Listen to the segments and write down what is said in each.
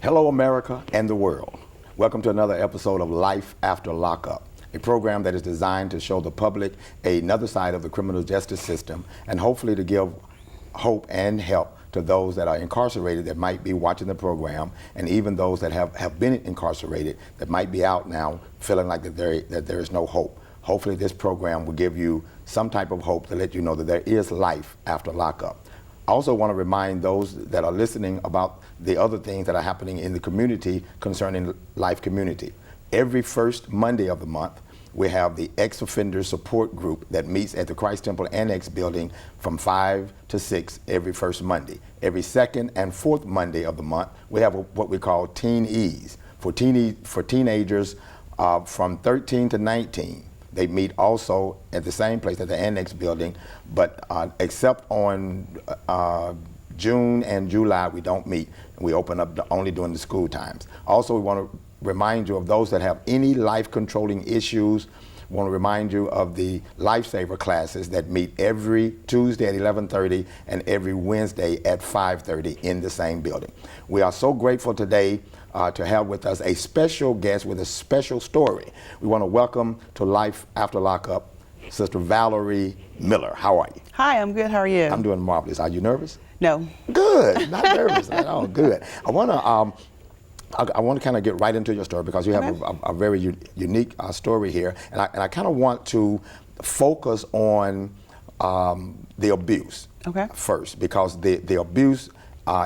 Hello, America and the world. Welcome to another episode of Life After Lockup, a program that is designed to show the public another side of the criminal justice system and hopefully to give hope and help to those that are incarcerated that might be watching the program, and even those that have been incarcerated that might be out now feeling like that there is no hope. Hopefully this program will give you some type of hope to let you know that there is life after lockup. I also want to remind those that are listening about the other things that are happening in the community concerning Life community. Every first Monday of the month, we have the ex-offender support group that meets at the Christ Temple Annex building from 5 to 6 every first Monday. Every second and fourth Monday of the month, we have what we call Teen E's for teenagers from 13 to 19. They meet also at the same place at the Annex building, but except on June and July, we don't meet. We open up only during the school times. Also, we want to remind you of those that have any life-controlling issues. We want to remind you of the Lifesaver classes that meet every Tuesday at 11:30 and every Wednesday at 5:30 in the same building. We are so grateful today to have with us a special guest with a special story. We want to welcome to Life After Lockup, Sister Valerie Miller. How are you? Hi, I'm good. How are you? I'm doing marvelous. Are you nervous? No. Good. Not nervous at all. Good. I want to kind of get right into your story because you have a very unique story here, and I kind of want to focus on the abuse first, because the abuse,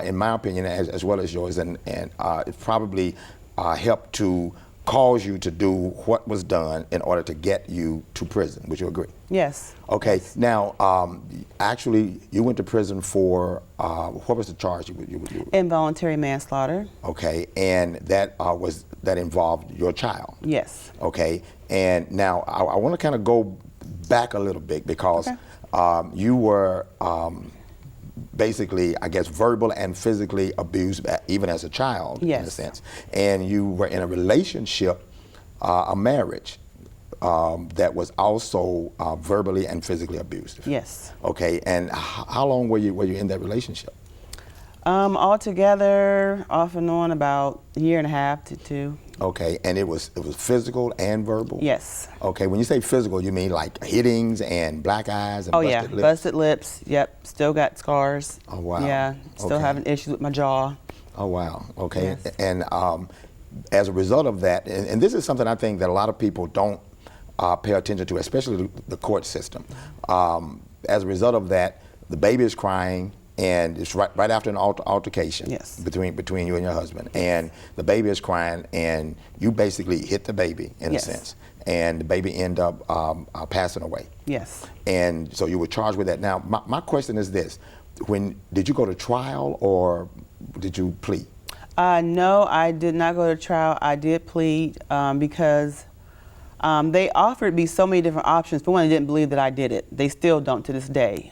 in my opinion, as well as yours, and it probably helped to cause you to do what was done in order to get you to prison. Would you agree? Yes. Okay. Yes. Now, actually, you went to prison for what was the charge? You Involuntary manslaughter. Okay, and that involved your child. Yes. Okay, and now I want to kind of go back a little bit because you were basically, I guess, verbal and physically abused even as a child, in a sense, and you were in a relationship, a marriage that was also verbally and physically abusive. Yes. Okay, and how long were you in that relationship? Altogether, off and on, about a year and a half to 2. Okay, and it was physical and verbal? Yes. Okay, when you say physical, you mean like hittings and black eyes and busted lips? Busted lips. Yep, still got scars. Oh, wow. Yeah, still having issues with my jaw. Oh, wow. Okay, yes. And as a result of that, and this is something I think that a lot of people don't pay attention to, especially the court system. As a result of that, the baby is crying, and it's right after an altercation between you and your husband, and the baby is crying, and you basically hit the baby in a sense, and the baby ended up passing away. Yes. And so you were charged with that. Now, my question is this: did you go to trial or did you plead? No, I did not go to trial. I did plead because they offered me so many different options. For one, they didn't believe that I did it. They still don't to this day.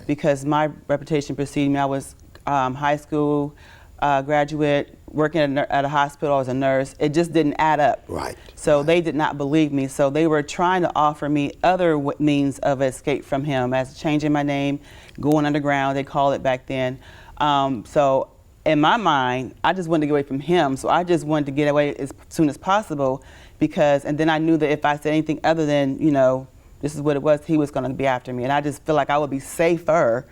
Because my reputation preceded me. I was high school graduate, working at a hospital as a nurse. It just didn't add up. Right. So they did not believe me. So they were trying to offer me other means of escape from him, as changing my name, going underground, they called it back then. So in my mind, I just wanted to get away from him. So I just wanted to get away as soon as possible. And then I knew that if I said anything other than, this is what it was, he was going to be after me. And I just feel like I would be safer.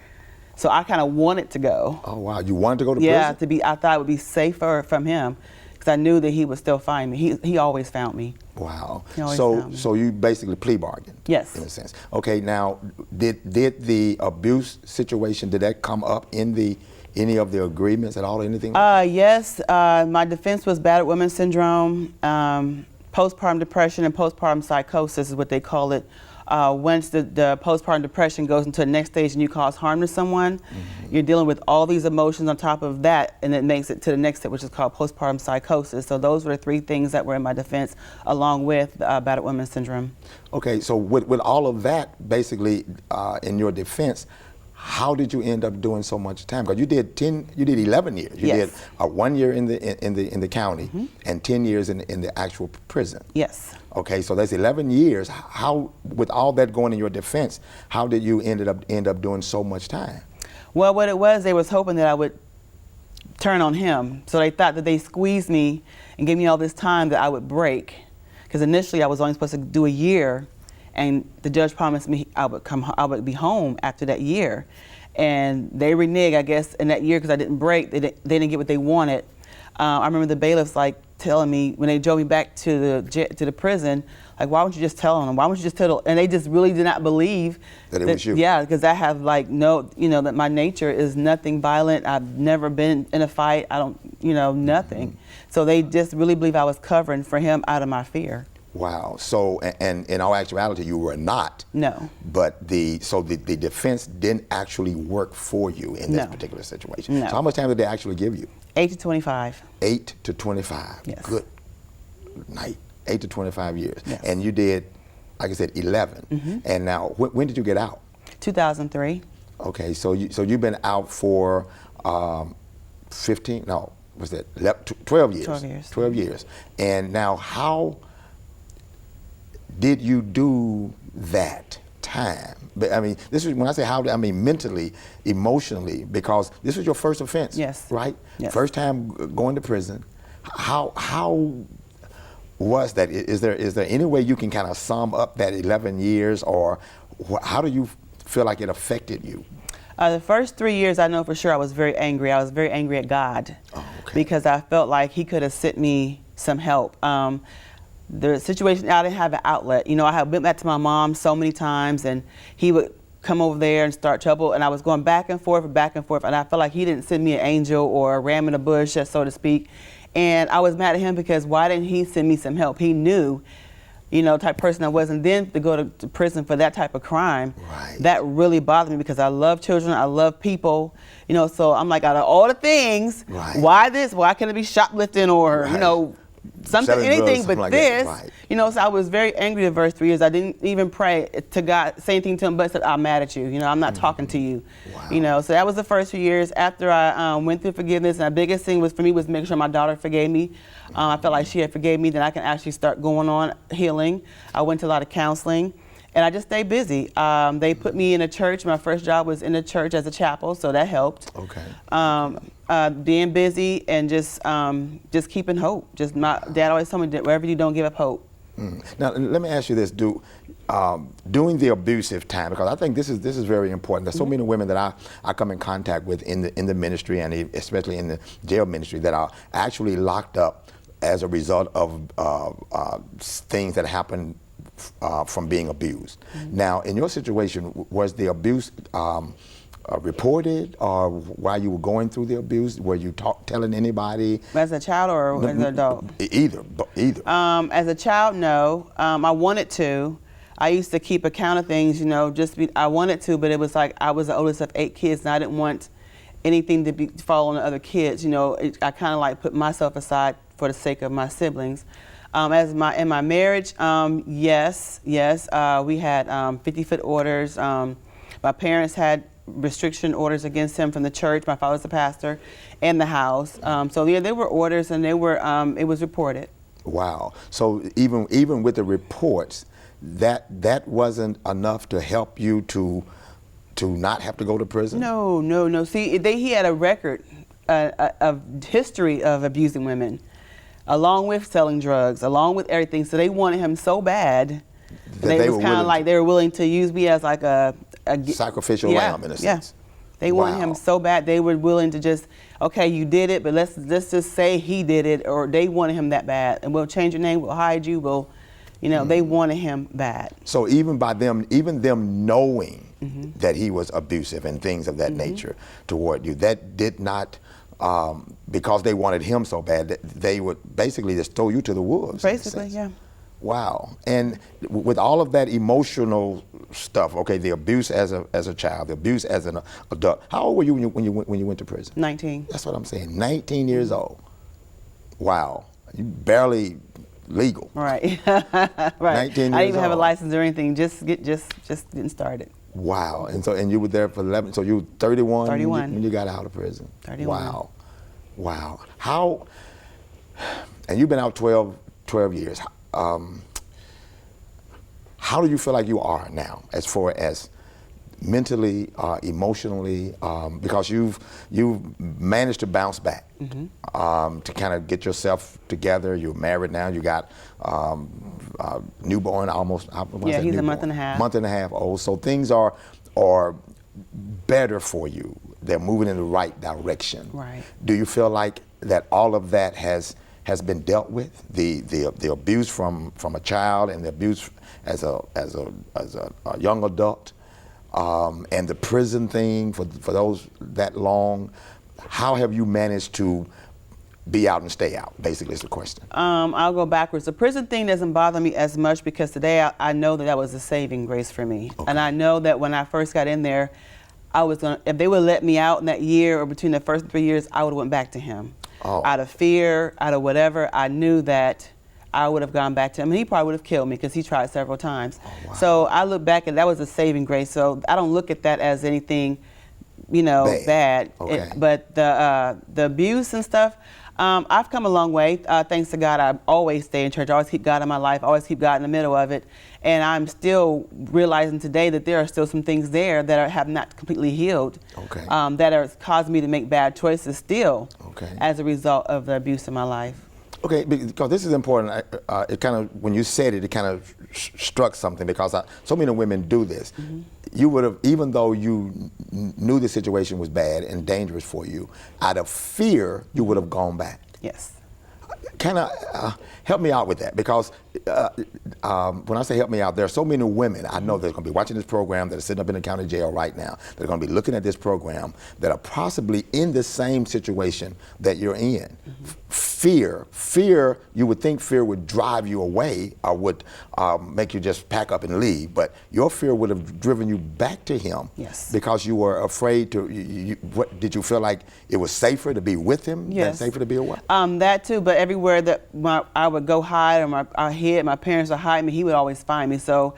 So I kind of wanted to go. Oh, wow. You wanted to go to prison? Yeah, I thought it would be safer from him because I knew that he would still find me. He always found me. Wow. He always found me. So you basically plea bargained? Yes. In a sense. Okay, now, did the abuse situation, did that come up in any of the agreements at all, anything? Yes. My defense was battered woman syndrome. Postpartum depression and postpartum psychosis is what they call it. Once the postpartum depression goes into the next stage and you cause harm to someone, you're dealing with all these emotions on top of that, and it makes it to the next step, which is called postpartum psychosis. So those were the 3 things that were in my defense, along with battered woman syndrome. Okay, so with all of that, basically, in your defense, how did you end up doing so much time? Because you did 11 years. You did 1 year in the county and 10 years in the actual prison. Yes. Okay, so that's 11 years. How, with all that going in your defense, how did you end up doing so much time? Well, what it was, they was hoping that I would turn on him. So they thought that they squeezed me and gave me all this time that I would break. Because initially I was only supposed to do a year, and the judge promised me I would be home after that year. And they reneged, I guess, in that year because I didn't break. They didn't get what they wanted. I remember the bailiffs like telling me when they drove me back to the prison, like, why wouldn't you just tell them? Why wouldn't you just tell them? And they just really did not believe that it was you. Yeah, because I have like that my nature is nothing violent. I've never been in a fight. I don't, nothing. So they just really believe I was covering for him out of my fear. Wow. So, and in all actuality, you were not. No. But the defense didn't actually work for you in this particular situation. No. So how much time did they actually give you? 8 to 25. 8 to 25. Yes. Good night. 8 to 25 years. Yes. And you did, like I said, 11. And now, when did you get out? 2003. Okay. So you've been out for 15? No. Was that 12 years? 12 years. 12 years. And now, how did you do that time? But I mean, this is when I say how, I mean mentally, emotionally, because this was your first offense. Yes. Right? Yes. First time going to prison. How was that? Is there any way you can kind of sum up that 11 years, or how do you feel like it affected you? The first 3 years, I know for sure I was very angry. I was very angry at God because I felt like he could have sent me some help. The situation, I didn't have an outlet. I had been back to my mom so many times, and he would come over there and start trouble, and I was going back and forth, and I felt like he didn't send me an angel or a ram in a bush, so to speak. And I was mad at him because why didn't he send me some help? He knew, type of person I was, and then to go to prison for that type of crime, that really bothered me because I love children, I love people, so I'm like, out of all the things, why this? Why can't it be shoplifting or, something, anything but like this, so I was very angry the first 3 years. I didn't even pray to God, say anything to him, but said, I'm mad at you, I'm not talking to you, so that was the first few years. After I went through forgiveness, and the biggest thing was for me was making sure my daughter forgave me. I felt like she had forgave me, then I can actually start going on healing. I went to a lot of counseling, and I just stayed busy. They put me in a church. My first job was in a church as a chapel, so that helped. Being busy and just keeping hope. Dad always told me that wherever you don't give up hope. Now let me ask you this: during the abusive time, because I think this is very important. There's so many women that I come in contact with in the ministry, and especially in the jail ministry, that are actually locked up as a result of things that happened from being abused. Now, in your situation, was the abuse reported, or while you were going through the abuse, were you telling anybody? As a child or as an adult? Either. As a child, no. I wanted to. I used to keep account of things, I wanted to, but it was like I was the oldest of 8 kids, and I didn't want anything to fall on the other kids. I kind of like put myself aside for the sake of my siblings. In my marriage, yes, we had 50-foot orders. My parents had restriction orders against him from the church. My father's a pastor, and the house. So yeah, there were orders, and it was reported. Wow. So even with the reports, that wasn't enough to help you to not have to go to prison? No. See, he had a record, a history of abusing women, along with selling drugs, along with everything. So they wanted him so bad that it was kind of like they were willing to use me as like a sacrificial lamb in a sense. They wanted him so bad they were willing to just, okay, you did it, but let's just say he did it, or they wanted him that bad, and we'll change your name, we'll hide you, they wanted him bad. So even them knowing that he was abusive and things of that nature toward you, that did not, because they wanted him so bad, that they would basically just throw you to the wolves. Basically, yeah. Wow. And with all of that emotional stuff, okay, the abuse as a child, the abuse as an adult. How old were you when you went to prison? 19. That's what I'm saying. 19 years old. Wow. You barely legal. Right. Right. 19 years I didn't even have a old. license or anything. Just getting started. Wow. And you were there for 11. So you were 31. 31. When you got out of prison. 31. Wow. How? And you've been out 12 years. How do you feel like you are now, as far as mentally, emotionally, because you've managed to bounce back, to kind of get yourself together. You're married now. You got newborn, almost. Yeah, he's a month and a half. Month and a half old. So things are better for you. They're moving in the right direction. Right. Do you feel like that all of that has been dealt with? The abuse from a child and the abuse as a young adult, and the prison thing for those that long. How have you managed to be out and stay out, basically, is the question. I'll go backwards. The prison thing doesn't bother me as much because today I know that was a saving grace for me. Okay. And I know that when I first got in there, I was gonna, if they would let me out in that year or between the first 3 years, I would have went back to him. Oh. Out of fear, out of whatever, I knew that I would have gone back to him. He probably would have killed me because he tried several times. Oh, wow. So I look back and that was a saving grace. So I don't look at that as anything, you know, bad. Okay. But the abuse and stuff, I've come a long way. Thanks to God, I always stay in church. I always keep God in my life. I always keep God in the middle of it. And I'm still realizing today that there are still some things there that have not completely healed. Okay. That are causing me to make bad choices still. Okay. As a result of the abuse in my life. Okay, because this is important. It kind of, when you said it, it kind of struck something because so many women do this. Mm-hmm. You would have, even though you knew the situation was bad and dangerous for you, out of fear, you would have gone back. Yes. Kind of help me out with that, because when I say help me out, there are so many women I know that are going to be watching this program, that are sitting up in the county jail right now, that are going to be looking at this program, that are possibly in the same situation that you're in. Mm-hmm. Fear, you would think fear would drive you away or would make you just pack up and leave, but your fear would have driven you back to him. Yes. Because you were afraid to, what, did you feel like it was safer to be with him? Yes. Than safer to be away? That too, but everywhere that I would go hide, or I hid, my parents would hide me, he would always find me. So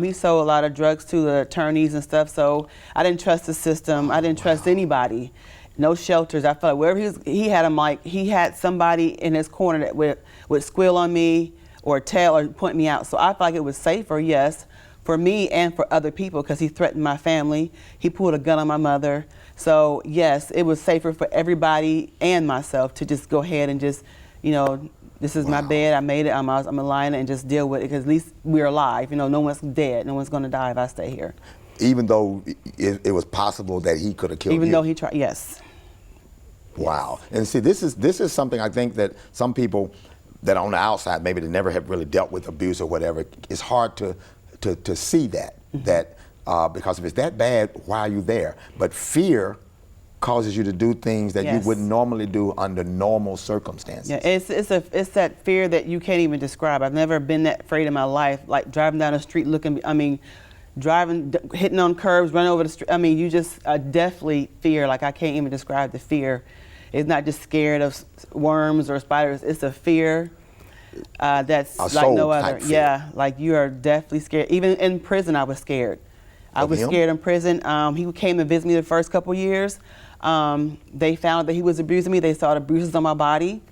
he sold a lot of drugs to the attorneys and stuff, so I didn't trust the system. I didn't trust anybody. No shelters. I felt like wherever he had him, like he had somebody in his corner that would squeal on me or tell or point me out. So I felt like it was safer, yes, for me and for other people, because he threatened my family. He pulled a gun on my mother. So yes, it was safer for everybody and myself to just go ahead and just, you know, this is my bed, I made it, I'm lying and just deal with it, because at least we're alive. You know, no one's dead, no one's gonna die if I stay here. Even though it was possible that he could have killed you? Even though he tried, yes. Wow. And see, this is something I think that some people that on the outside, maybe they never have really dealt with abuse or whatever, it's hard to see that. Mm-hmm. That because if it's that bad, why are you there? But fear causes you to do things that you wouldn't normally do under normal circumstances. Yeah, it's that fear that you can't even describe. I've never been that afraid in my life, like driving down the street driving, hitting on curbs, running over the street. I mean, you just definitely fear, like I can't even describe the fear. It's not just scared of worms or spiders, it's a fear that's like no other. Yeah, like you are definitely scared. Even in prison, I was scared. I was scared in prison. He came to visit me the first couple years. They found that he was abusing me. They saw the bruises on my body.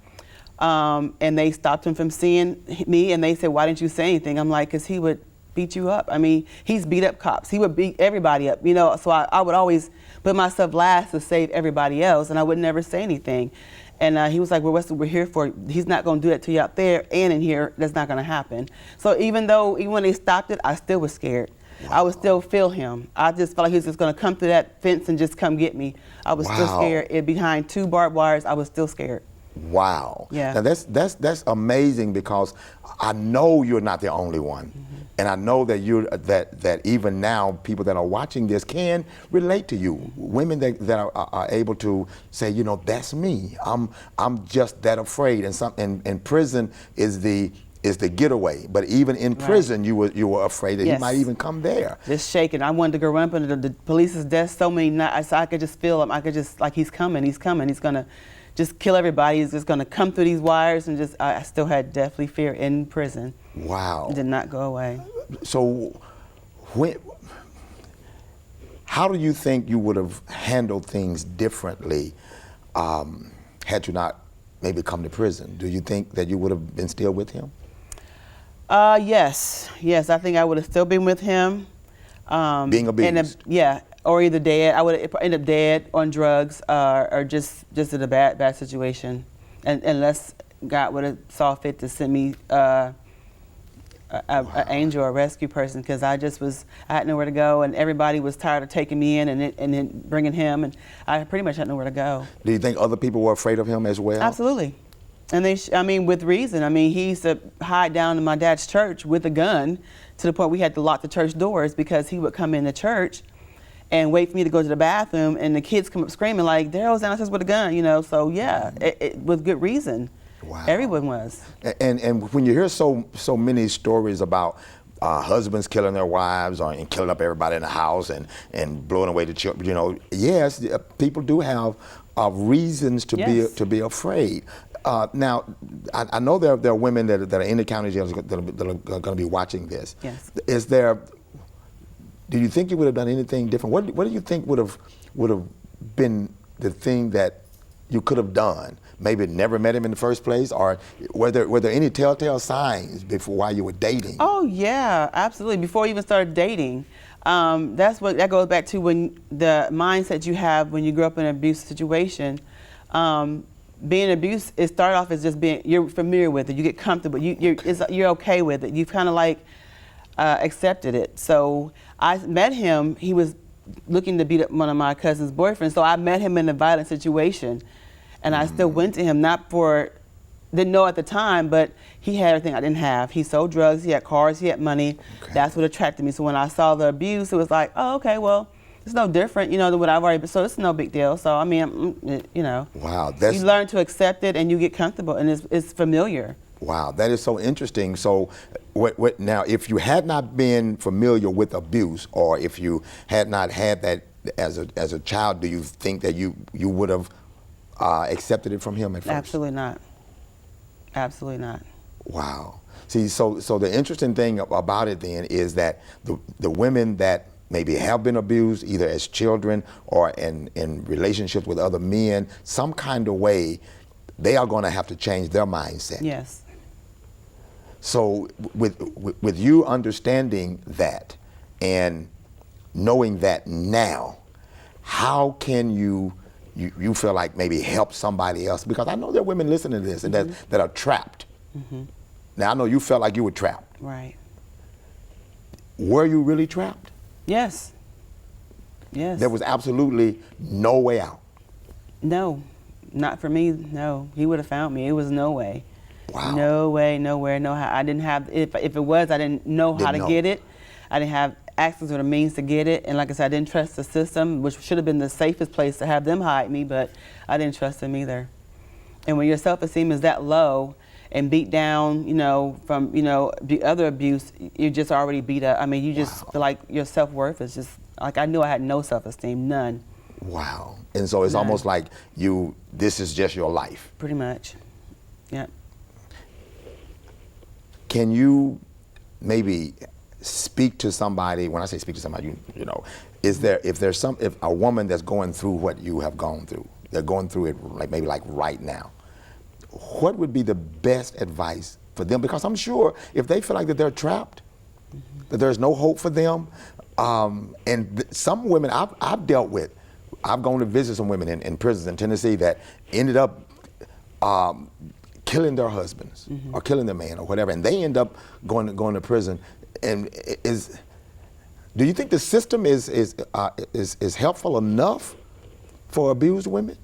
And they stopped him from seeing me, and they said, why didn't you say anything? I'm like, because he would beat you up. I mean, he's beat up cops. He would beat everybody up, you know, so I would always put myself last to save everybody else, and I would never say anything. And he was like, well, what's we're here for? He's not going to do that to you out there and in here. That's not going to happen. So even when they stopped it, I still was scared. Wow. I would still feel him. I just felt like he was just going to come through that fence and just come get me. I was still scared. Behind 2 barbed wires, I was still scared. Wow. Yeah. Now that's amazing, because I know you're not the only one. Mm-hmm. And I know that that even now people that are watching this can relate to you. Women that are able to say, you know, that's me. I'm just that afraid. And prison is the getaway. But even in prison, you were afraid that he might even come there. Just shaking. I wanted to go run up under the police's desk so many nights. I could just feel him. I could just, like, he's coming. He's gonna just kill everybody. He's just gonna come through these wires, and just I still had deathly fear in prison. Wow. It did not go away. So how do you think you would have handled things differently had you not maybe come to prison? Do you think that you would have been still with him? Yes, I think I would have still been with him. Being abused. Yeah, or either dead. I would end up dead on drugs, or just in a bad situation, and unless God would have saw fit to send me an angel or a rescue person, because I had nowhere to go, and everybody was tired of taking me in and then bringing him, and I pretty much had nowhere to go. Do you think other people were afraid of him as well? Absolutely. And with reason. I mean, he used to hide down in my dad's church with a gun, to the point we had to lock the church doors, because he would come in the church and wait for me to go to the bathroom, and the kids come up screaming like, Daryl's downstairs with a gun, So yeah, it was good reason. Wow. Everyone was. And when you hear so many stories about husbands killing their wives and killing up everybody in the house and blowing away the children, yes, people do have reasons to be afraid. Now, I know there are women that are in the county jails that are going to be watching this. Yes. Do you think you would have done anything different? What do you think would have been the thing that you could have done? Maybe never met him in the first place, or were there any telltale signs while you were dating? Oh yeah, absolutely. Before you even started dating, that goes back to when the mindset you have when you grow up in an abusive situation. Being abused, it started off as just you're familiar with it, you get comfortable, you're okay with it, you've kind of like accepted it. So I met him, he was looking to beat up one of my cousin's boyfriends, so I met him in a violent situation, and I still went to him, didn't know at the time, but he had everything I didn't have. He sold drugs, he had cars, he had money. Okay. That's what attracted me. So when I saw the abuse, it was like, oh, okay, well, it's no different, than what I've already been. So it's no big deal. So I mean, Wow, you learn to accept it, and you get comfortable, and it's familiar. Wow, that is so interesting. So, now, if you had not been familiar with abuse, or if you had not had that as a child, do you think that you would have accepted it from him at first? Absolutely not. Absolutely not. Wow. See, so the interesting thing about it then is that the women that maybe have been abused, either as children or in relationships with other men, some kind of way, they are going to have to change their mindset. Yes. So with you understanding that and knowing that now, how can you feel like maybe help somebody else? Because I know there are women listening to this and that are trapped. Mm-hmm. Now, I know you felt like you were trapped. Right. Were you really trapped? Yes. Yes. There was absolutely no way out. No, not for me. No, he would have found me. It was no way. Wow. No way, nowhere, no how. I didn't have. If it was, I didn't know how to get it. I didn't have access or the means to get it. And like I said, I didn't trust the system, which should have been the safest place to have them hide me, but I didn't trust them either. And when your self-esteem is that low and beat down, from, the other abuse, you're just already beat up. I mean, you just feel like your self-worth is just, like, I knew I had no self-esteem, none. Wow. And so it's almost like this is just your life. Pretty much. Yeah. Can you maybe speak to somebody? When I say speak to somebody, if a woman that's going through what you have gone through, they're going through it maybe right now, what would be the best advice for them? Because I'm sure if they feel like that they're trapped, that there's no hope for them, and some women I've dealt with, I've gone to visit some women in prisons in Tennessee that ended up killing their husbands or killing their man or whatever, and they end up going to prison. And do you think the system is helpful enough for abused women?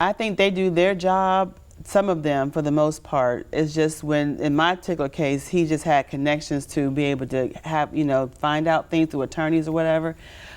I think they do their job, some of them, for the most part. It's just when, in my particular case, he just had connections to be able to have, find out things through attorneys or whatever.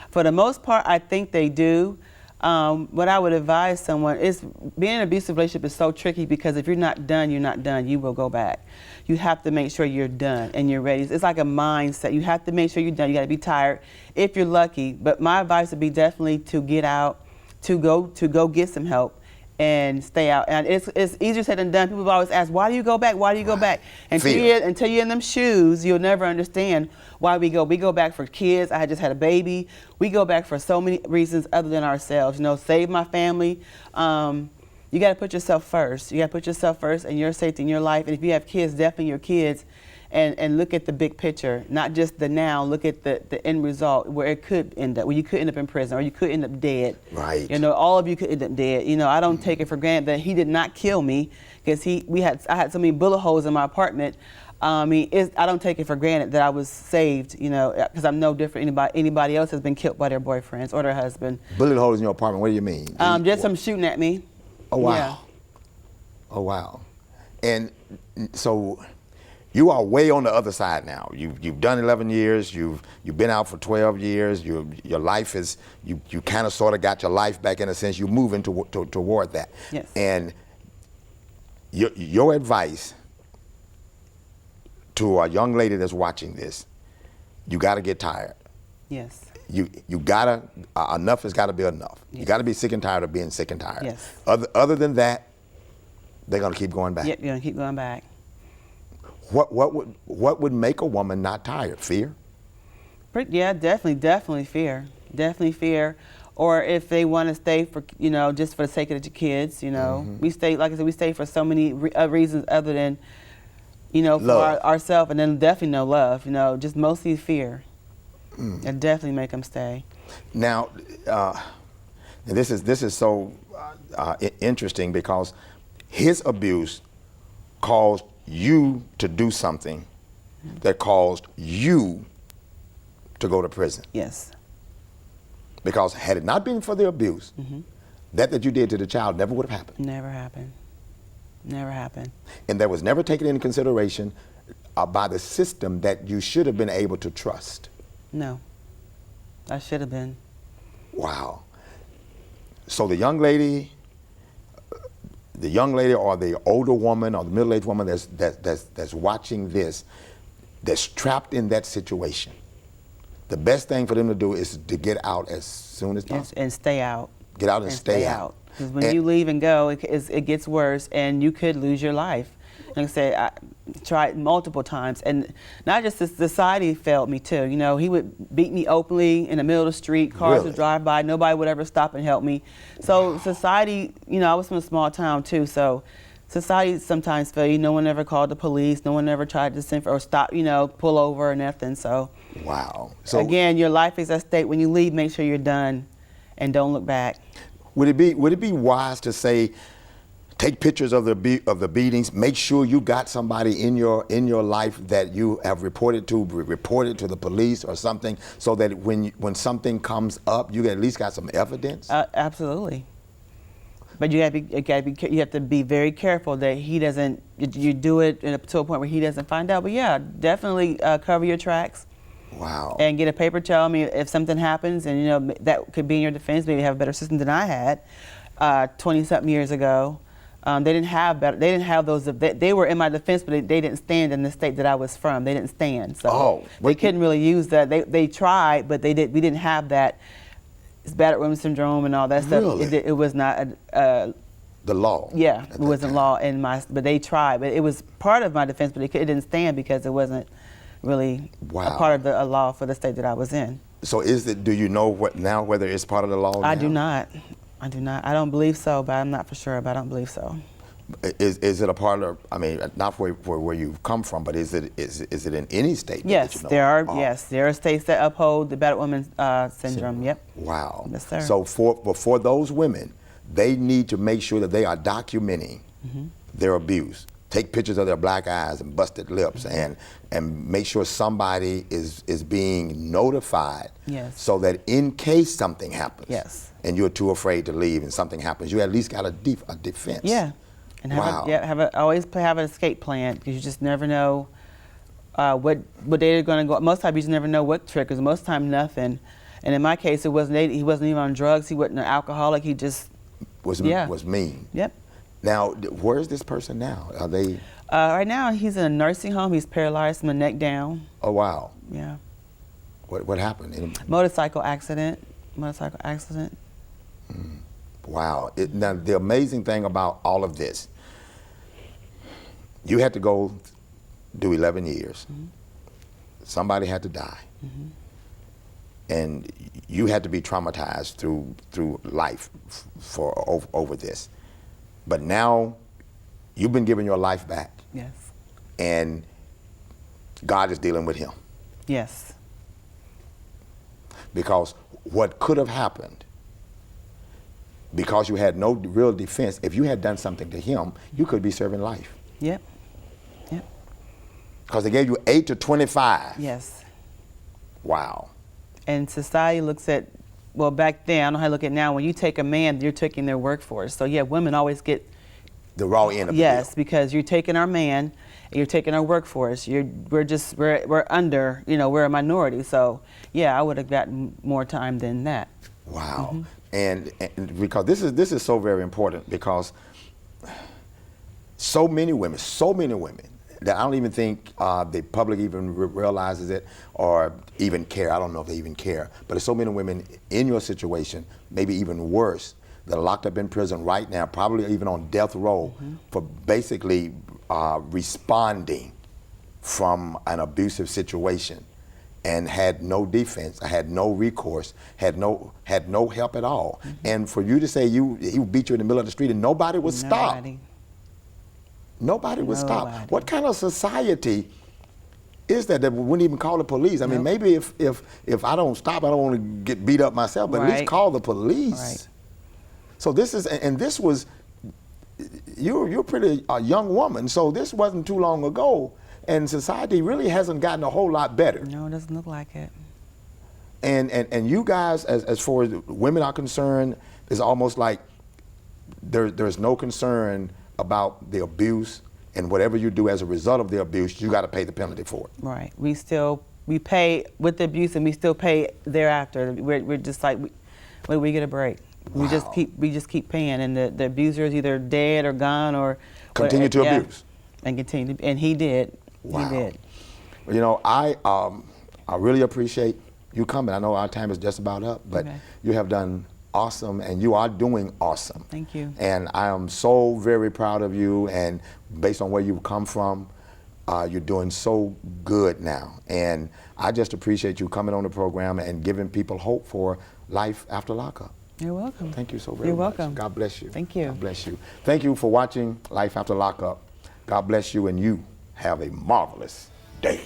For the most part, I think they do. What I would advise someone is, being in an abusive relationship is so tricky, because if you're not done, you're not done. You will go back. You have to make sure you're done and you're ready. It's like a mindset. You have to make sure you're done. You got to be tired if you're lucky. But my advice would be definitely to get out, to go get some help and stay out. And it's easier said than done. People always ask, why do you go back? Why do you go back? Until you're in them shoes, you'll never understand why we go. We go back for kids. I had just had a baby. We go back for so many reasons other than ourselves. Save my family. You got to put yourself first. You got to put yourself first and your safety in your life. And if you have kids, definitely your kids. and look at the big picture, not just the now. Look at the end result, where it could end up, where you could end up in prison, or you could end up dead. Right. You know, all of you could end up dead. You know, I don't take it for granted that he did not kill me, because I had so many bullet holes in my apartment. I mean, I don't take it for granted that I was saved, you know, because I'm no different. Anybody else has been killed by their boyfriends or their husband. Bullet holes in your apartment, what do you mean? Just some shooting at me. Oh, wow. Yeah. Oh, wow. And so you are way on the other side now. You've done 11 years. You've been out for 12 years. Your life is, you kind of sort of got your life back in a sense. You're moving toward that. Yes. And your advice to a young lady that's watching this, you got to get tired. Yes. You gotta, enough has got to be enough. Yes. You got to be sick and tired of being sick and tired. Yes. Other than that, they're gonna keep going back. Yep, you're gonna keep going back. What would make a woman not tired? Fear? Yeah, definitely fear. Definitely fear. Or if they want to stay for, you know, just for the sake of the kids, you know. We stay, like I said, we stay for so many reasons other than, you know, for ourselves, and then definitely no love, you know, just mostly fear. It definitely make them stay. Now, this is so interesting, because his abuse caused you to do something that caused you to go to prison. Yes. Because had it not been for the abuse, that you did to the child never would have happened. Never happened. Never happened. And that was never taken into consideration by the system that you should have been able to trust. No. I should have been. Wow. So the young lady or the older woman or the middle-aged woman that's watching this, that's trapped in that situation, the best thing for them to do is to get out as soon as possible. And stay out. Get out and stay out. Because when you leave and go, it gets worse, and you could lose your life. Like I said, I tried multiple times, and not just the society failed me too. You know, he would beat me openly in the middle of the street. Cars would drive by. Nobody would ever stop and help me. So society, you know, I was from a small town too, so society sometimes failed you. No one ever called the police. No one ever tried to send for or stop, you know, pull over or nothing. So wow. So again, your life is at stake. When you leave, make sure you're done, and don't look back. Would it be wise to say, take pictures of the beatings, make sure you got somebody in your life that you have reported to the police or something, so that when something comes up, you at least got some evidence? Absolutely. But you have to be very careful that he doesn't. You do it to a point where he doesn't find out. But yeah, definitely cover your tracks. Wow. And get a paper trail. I mean, if something happens, and you know that could be in your defense, maybe have a better system than I had 20-something years ago. They didn't have better. They didn't have those. They were in my defense, but they didn't stand in the state that I was from. They didn't stand. So they couldn't really use that. They tried, but we didn't have that. It's battered women syndrome and all that stuff. Really? It was not the law. Yeah, it wasn't law in my. But they tried. But it was part of my defense, but it didn't stand because it wasn't really a part of the law for the state that I was in. So do you know whether it's part of the law now? I do not. I don't believe so, but I'm not for sure, but I don't believe so. Is it a part of, I mean, not where you've come from, but is it in any state? Yes, that you know? there are states that uphold the battered woman syndrome. Yep. Wow. Yes, sir. So for those women, they need to make sure that they are documenting their abuse. Take pictures of their black eyes and busted lips, and make sure somebody is being notified. Yes. So that in case something happens. Yes. And you're too afraid to leave, and something happens, you at least got a defense. Yeah. And always have an escape plan, because you just never know what they're going to go. Most times you just never know what triggers. Most time nothing. And in my case, he wasn't even on drugs. He wasn't an alcoholic. He just was mean. Yep. Now, where is this person now? Are they? Right now, he's in a nursing home. He's paralyzed from the neck down. Oh wow. Yeah. What happened? Motorcycle accident. Wow. Now, the amazing thing about all of this, you had to go do 11 years. Somebody had to die. And you had to be traumatized through life over this. But now, you've been given your life back. Yes. And God is dealing with him. Yes. Because what could have happened, because you had no real defense, if you had done something to him, you could be serving life. Yep. Yep. Because they gave you 8 to 25. Yes. Wow. And society looks at, well, back then, I don't know how to look at it now, when you take a man, you're taking their workforce. So yeah, women always get The raw end of the yes, deal. because you're taking our man, you're taking our workforce. We're under, we're a minority. So yeah, I would have gotten more time than that. Wow. Mm-hmm. And because this is so very important, because so many women that I don't even think the public even realizes it or even care. I don't know if they even care. But there's so many women in your situation, maybe even worse, that are locked up in prison right now, probably even on death row, for basically responding from an abusive situation, and had no defense, had no recourse, had no help at all. And for you to say he beat you in the middle of the street and nobody would stop. Nobody would stop. What kind of society is that wouldn't even call the police? I mean, maybe if I don't stop, I don't want to get beat up myself, but at least call the police. Right. So this is, and this was, you're a pretty young woman, so this wasn't too long ago, and society really hasn't gotten a whole lot better. No, it doesn't look like it. And you guys, as far as women are concerned, it's almost like there's no concern about the abuse, and whatever you do as a result of the abuse, you got to pay the penalty for it. Right. We pay with the abuse, and we still pay thereafter. We're just like, we get a break. Wow. We just keep paying, and the abuser is either dead or gone or continue to abuse. And continue, and he did. Wow. He did. You know, I really appreciate you coming. I know our time is just about up, but you have done awesome, and you are doing awesome. Thank you. And I am so very proud of you, and based on where you've come from, you're doing so good now. And I just appreciate you coming on the program and giving people hope for life after lockup. You're welcome. Thank you so very much. You're welcome. God bless you. Thank you. God bless you. Thank you for watching Life After Lockup. God bless you, and you have a marvelous day.